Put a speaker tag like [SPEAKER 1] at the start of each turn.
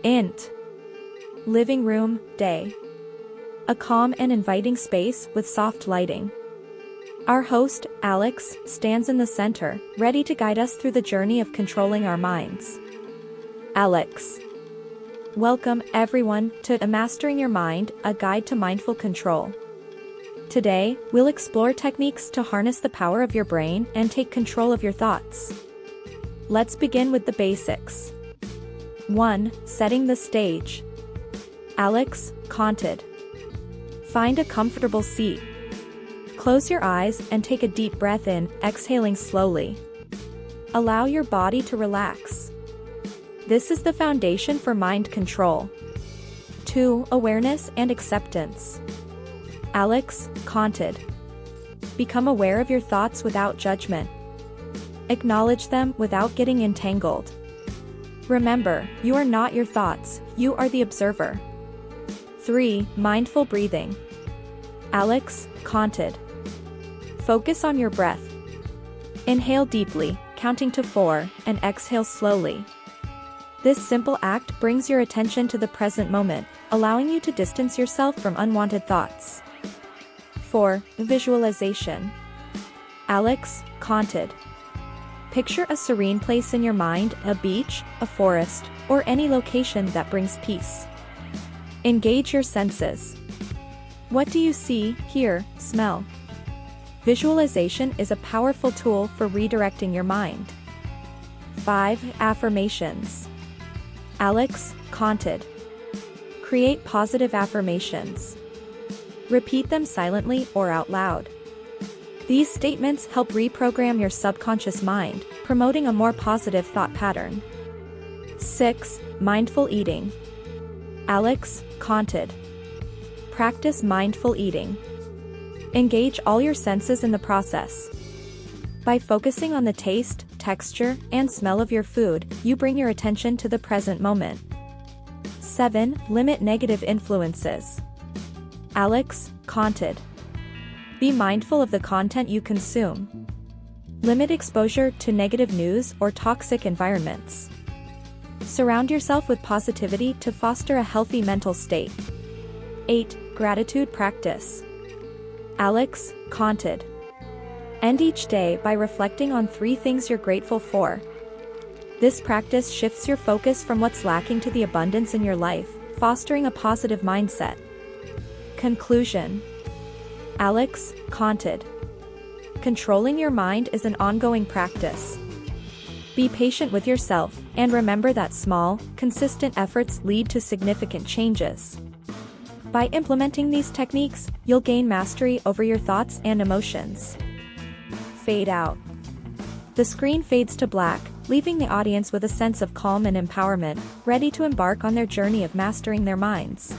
[SPEAKER 1] Int. Living room, day. A calm and inviting space with soft lighting. Our host, Alex, stands in the center, ready to guide us through the journey of controlling our minds. Alex. Welcome, everyone, to Mastering Your Mind, a guide to mindful control. Today, we'll explore techniques to harness the power of your brain and take control of your thoughts. Let's begin with the basics. 1. Setting the stage. Alex, Conted. Find a comfortable seat. Close your eyes and take a deep breath in, exhaling slowly. Allow your body to relax. This is the foundation for mind control. 2. Awareness and acceptance. Alex, Conted. Become aware of your thoughts without judgment. Acknowledge them without getting entangled. Remember, you are not your thoughts, you are the observer. 3. Mindful breathing. Alex, Conted. Focus on your breath. Inhale deeply, counting to 4, and exhale slowly. This simple act brings your attention to the present moment, allowing you to distance yourself from unwanted thoughts. 4. Visualization. Alex, Conted. Picture a serene place in your mind, a beach, a forest, or any location that brings peace. Engage your senses. What do you see, hear, smell? Visualization is a powerful tool for redirecting your mind. 5. Affirmations. Alex, Conted. Create positive affirmations. Repeat them silently or out loud. These statements help reprogram your subconscious mind, promoting a more positive thought pattern. 6. Mindful eating. Alex, Conted. Practice mindful eating. Engage all your senses in the process. By focusing on the taste, texture, and smell of your food, you bring your attention to the present moment. 7. Limit negative influences. Alex, Conted. Be mindful of the content you consume. Limit exposure to negative news or toxic environments. Surround yourself with positivity to foster a healthy mental state. 8. Gratitude practice. Alex, Conted. End each day by reflecting on 3 things you're grateful for. This practice shifts your focus from what's lacking to the abundance in your life, fostering a positive mindset. Conclusion. Alex, Conted. Controlling your mind is an ongoing practice. Be patient with yourself, and remember that small, consistent efforts lead to significant changes. By implementing these techniques, you'll gain mastery over your thoughts and emotions. Fade out. The screen fades to black, leaving the audience with a sense of calm and empowerment, ready to embark on their journey of mastering their minds.